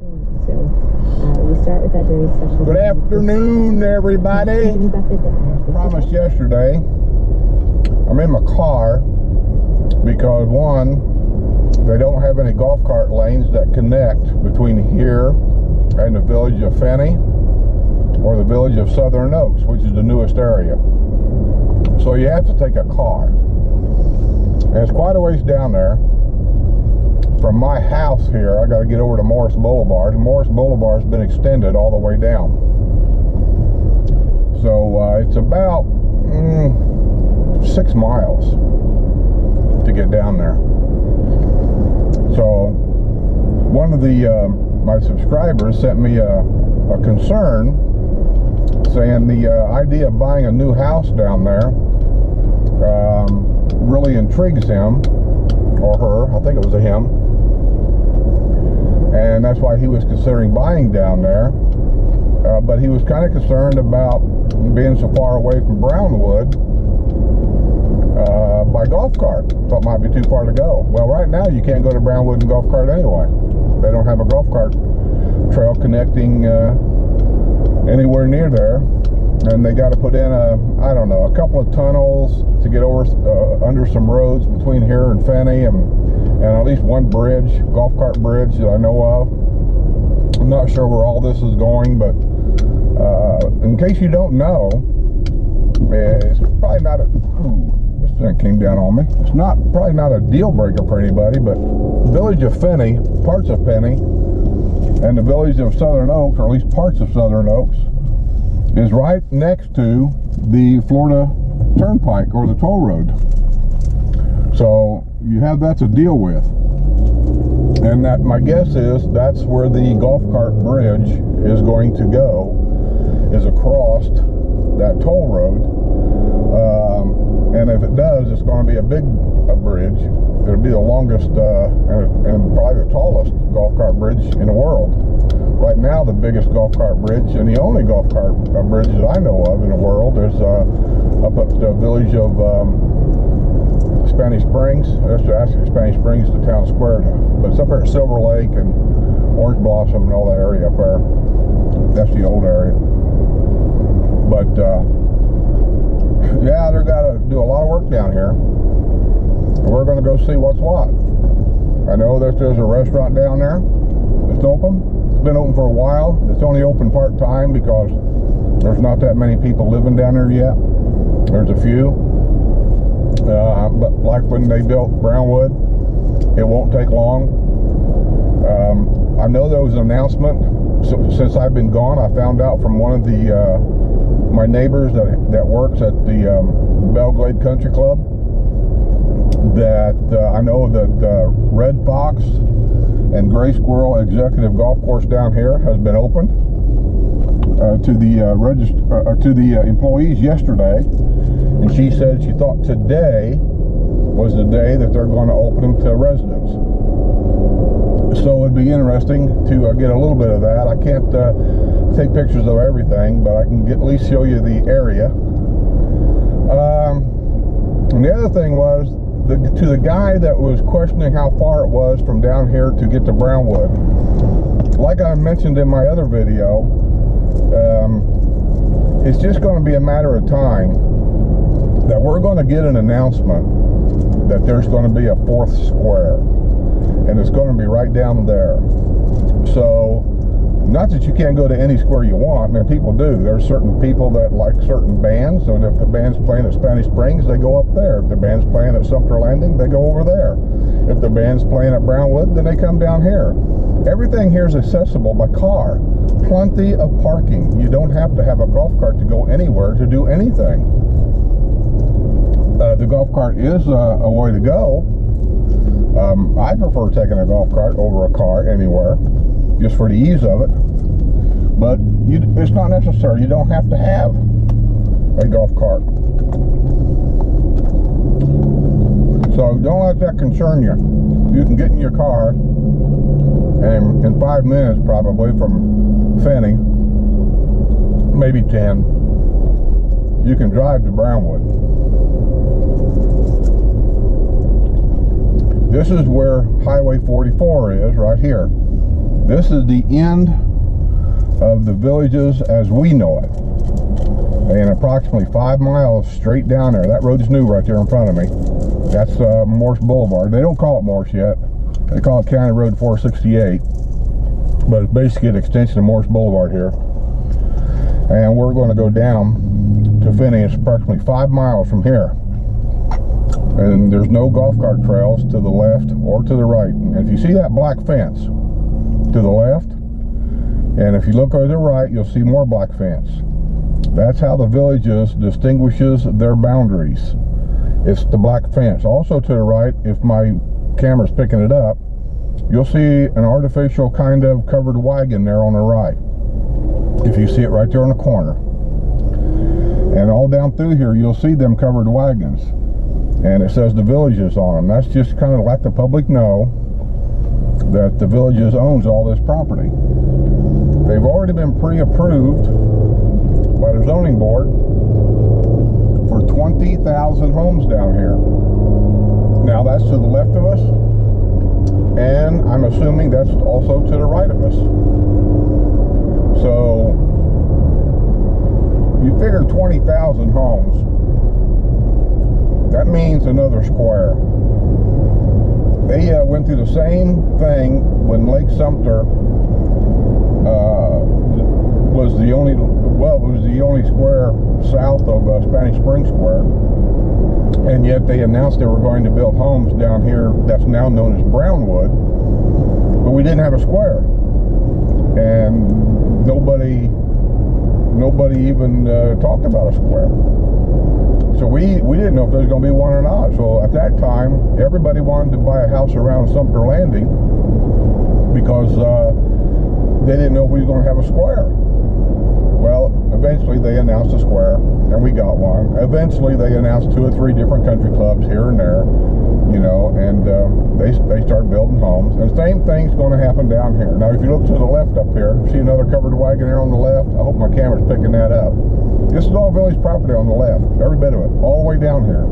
So we start with that very special. Good afternoon, everybody. As promised yesterday, I'm in my car because one, they don't have any golf cart lanes that connect between here and the village of Fenny or the village of Southern Oaks, which is the newest area. So you have to take a car. And it's quite a ways down there. From my house here, I got to get over to Morris Boulevard. And Morris Boulevard's been extended all the way down. So it's about 6 miles to get down there. So one of the my subscribers sent me a concern saying the idea of buying a new house down there really intrigues him or her. I think it was a him, and that's why he was considering buying down there, but he was kind of concerned about being so far away from Brownwood by golf cart. Thought it might be too far to go. Well, right now you can't go to Brownwood in golf cart anyway. They don't have a golf cart trail connecting anywhere near there, and they got to put in I don't know, a couple of tunnels to get over under some roads between here and Fenny, and at least one bridge, golf cart bridge that I know of. I'm not sure where all this is going, but in case you don't know, it's probably not a this thing came down on me. It's probably not a deal breaker for anybody, but village of Fenny, parts of Fenny, and the village of Southern Oaks, or at least parts of Southern Oaks, is right next to the Florida Turnpike or the toll road. So you have that to deal with, and that my guess is that's where the golf cart bridge is going to go, is across that toll road. And if it does, it's going to be a big bridge. It'll be the longest and probably the tallest golf cart bridge in the world. Right now, the biggest golf cart bridge and the only golf cart bridge that I know of in the world is up at the village of Spanish Springs. That's actually Spanish Springs, the town square, but it's up there at Silver Lake and Orange Blossom and all that area up there. That's the old area. But yeah, they're got to do a lot of work down here. And we're going to go see what's what. I know that there's a restaurant down there that's open. It's been open for a while. It's only open part-time because there's not that many people living down there yet. There's a few. But like when they built Brownwood, it won't take long. I know there was an announcement. So, since I've been gone, I found out from one of the my neighbors that works at the Belglade Country Club that I know that Red Fox and Gray Squirrel Executive Golf Course down here has been opened to the employees yesterday, and she said she thought today was the day that they're going to open them to residents. So it'd be interesting to get a little bit of that. I can't take pictures of everything, but I can at least show you the area. And the other thing was, to the guy that was questioning how far it was from down here to get to Brownwood, like I mentioned in my other video, it's just going to be a matter of time that we're going to get an announcement that there's going to be a fourth square, and it's going to be right down there. So, not that you can't go to any square you want. I mean, people do. There's certain people that like certain bands, so if the band's playing at Spanish Springs, they go up there. If the band's playing at Sumter Landing, they go over there. If the band's playing at Brownwood, then they come down here. Everything here is accessible by car. Plenty of parking. You don't have to have a golf cart to go anywhere to do anything. The golf cart is a way to go. I prefer taking a golf cart over a car anywhere, just for the ease of it. But it's not necessary. You don't have to have a golf cart. So don't let that concern you. You can get in your car, and in 5 minutes probably from Fenny, maybe 10, you can drive to Brownwood. This is where Highway 44 is, right here. This is the end of the villages as we know it. And approximately 5 miles straight down there. That road is new right there in front of me. That's Morse Boulevard. They don't call it Morse yet. They call it County Road 468. But it's basically an extension of Morse Boulevard here. And we're going to go down to Fenny. It's approximately 5 miles from here. And there's no golf cart trails to the left or to the right. And if you see that black fence to the left, and if you look over the right, you'll see more black fence. That's how the villages distinguishes their boundaries. It's the black fence. Also to the right, if my camera's picking it up, you'll see an artificial kind of covered wagon there on the right. If you see it right there in the corner. And all down through here, you'll see them covered wagons. And it says the villages on them. That's just kind of let the public know that the villages owns all this property. They've already been pre-approved by the zoning board for 20,000 homes down here. Now that's to the left of us, and I'm assuming that's also to the right of us. So you figure 20,000 homes, that means another square. They went through the same thing when Lake Sumter was the only, well, it was the only square south of Spanish Spring Square, and yet they announced they were going to build homes down here that's now known as Brownwood, but we didn't have a square, and nobody even talked about a square. So we didn't know if there was going to be one or not. So at that time, everybody wanted to buy a house around Sumter Landing because they didn't know if we were going to have a square. Well, eventually they announced a square, and we got one. Eventually they announced 2 or 3 different country clubs here and there, you know, and they started building homes. And the same thing's going to happen down here. Now, if you look to the left up here, see another covered wagon there on the left? I hope my camera's picking that up. This is all village property on the left, every bit of it, all the way down here.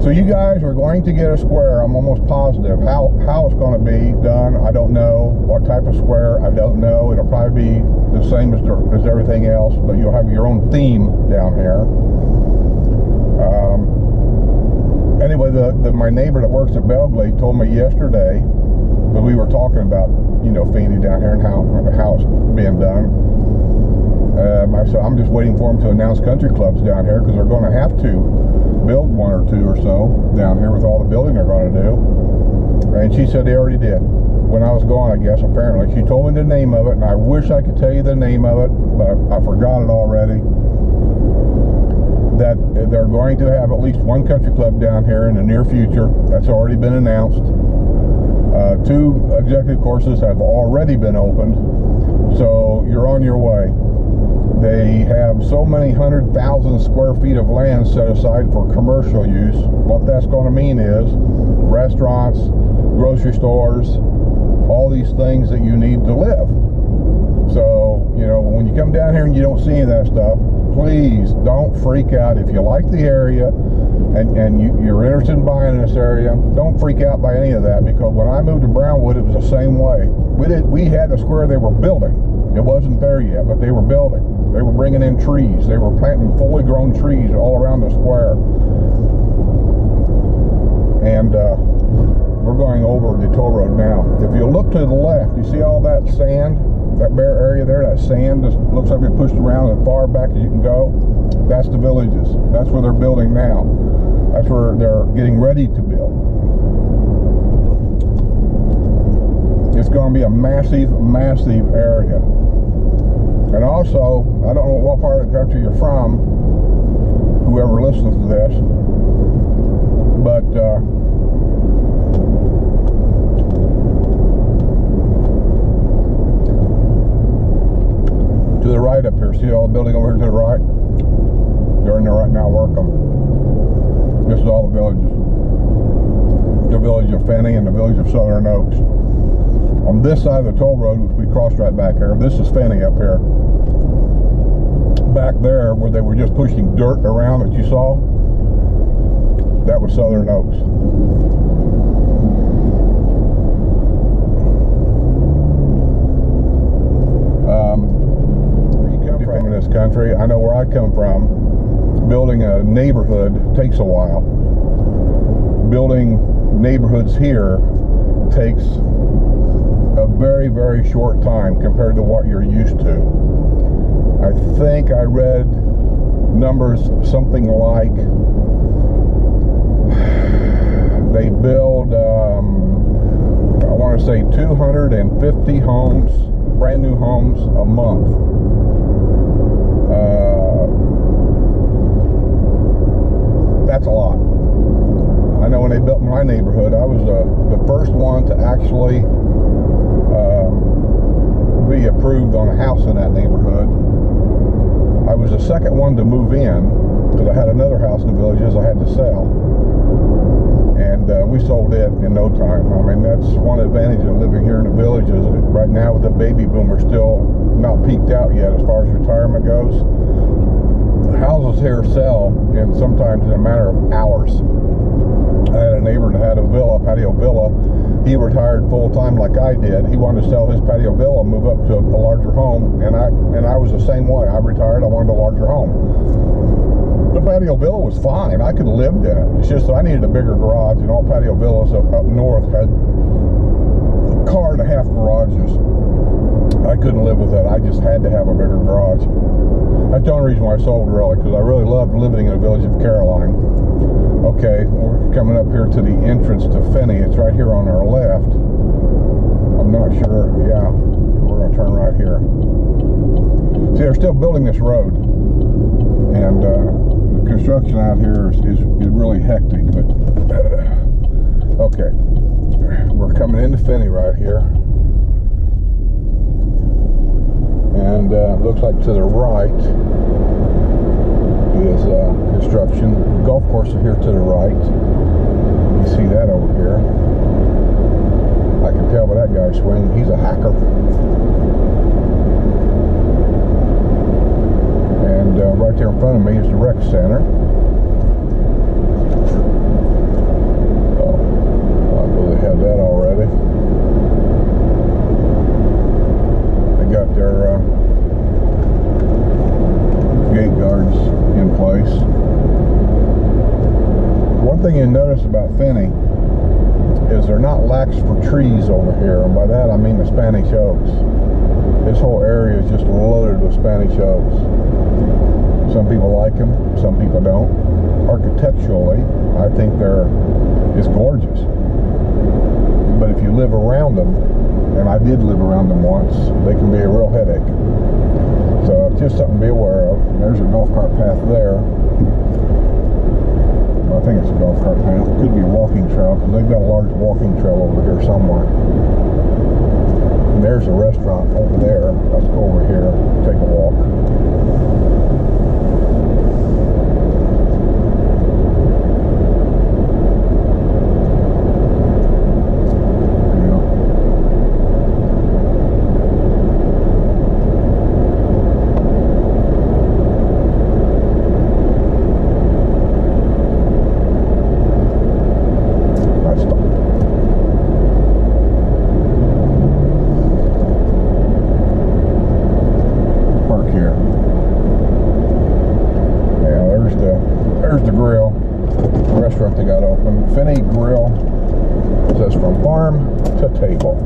So you guys are going to get a square, I'm almost positive. How it's going to be done, I don't know. What type of square, I don't know. It'll probably be the same as everything else, but you'll have your own theme down here. Anyway, my neighbor that works at Belglade told me yesterday, when we were talking about, you know, Fenny down here and how it's being done. So I'm just waiting for them to announce country clubs down here, because they're going to have to build 1 or 2 or so down here with all the building they're going to do. And she said they already did. When I was gone, I guess, apparently. She told me the name of it, and I wish I could tell you the name of it, but I forgot it already. That they're going to have at least 1 country club down here in the near future. That's already been announced. 2 executive courses have already been opened, so you're on your way. They have so many 100,000 square feet of land set aside for commercial use. What that's going to mean is restaurants, grocery stores, all these things that you need to live. So, you know, when you come down here and you don't see any of that stuff, please don't freak out. If you like the area and you're interested in buying this area, don't freak out by any of that, because when I moved to Brownwood, it was the same way. We had the square they were building. It wasn't there yet, but they were building. They were bringing in trees. They were planting fully grown trees all around the square. And we're going over the toll road now. If you look to the left, you see all that sand, that bare area there, that sand just looks like it pushed around as far back as you can go. That's the villages. That's where they're building now. That's where they're getting ready to build. It's going to be a massive, massive area. And also, I don't know what part of the country you're from, whoever listens to this, but to the right up here, see all the building over here to the right? They're in there right now working. This is all the villages. The village of Fenny and the village of Southern Oaks. On this side of the toll road, which we crossed right back here, this is Fenny up here. Back there, where they were just pushing dirt around that you saw, that was Southern Oaks. country. I know where I come from. Building a neighborhood takes a while. Building neighborhoods here takes a very, very short time compared to what you're used to. I think I read numbers something like they build, I want to say 250 homes, brand new homes a month. That's a lot. I know when they built my neighborhood, I was the first one to actually be approved on a house in that neighborhood. I was the second one to move in because I had another house in the villages I had to sell, and we sold it in no time. I mean, that's one advantage of living here in the villages. Right now, with the baby boomer still not peaked out yet as far as retirement goes, houses here sell in sometimes in a matter of hours. I had a neighbor that had a villa, patio villa. He retired full time like I did. He wanted to sell his patio villa, move up to a larger home, and I was the same way. I retired. I wanted a larger home. The patio villa was fine. I could have lived in it. It's just that I needed a bigger garage, and all patio villas up north had car and a half garages. I couldn't live with that. I just had to have a bigger garage. That's the only reason why I sold, really, because I really loved living in the village of Caroline. Okay, we're coming up here to the entrance to Fenny. It's right here on our left. I'm not sure. Yeah, we're going to turn right here. See, they're still building this road, and the construction out here is really hectic. But okay, we're coming into Fenny right here, and looks like to the right is construction. The golf course is here to the right. You see that over here. I can tell by that guy's swing, he's a hacker. And right there in front of me is the rec center. Oh, I believe they have that already. They got their gate guards in place. One thing you notice about Fenny is they're not lax for trees over here, and by that I mean the Spanish oaks. This whole area is just loaded with Spanish oaks. Some people like them, some people don't. Architecturally, I think it's gorgeous. But if you live around them, and I did live around them once, they can be a real headache. So it's just something to be aware of. There's a golf cart path there. I think it's a golf cart path. It could be a walking trail because they've got a large walking trail over here somewhere. And there's a restaurant over there. Let's go over here and take a walk. There's the grill, the restaurant they got open. Fenny Grill says from farm to table.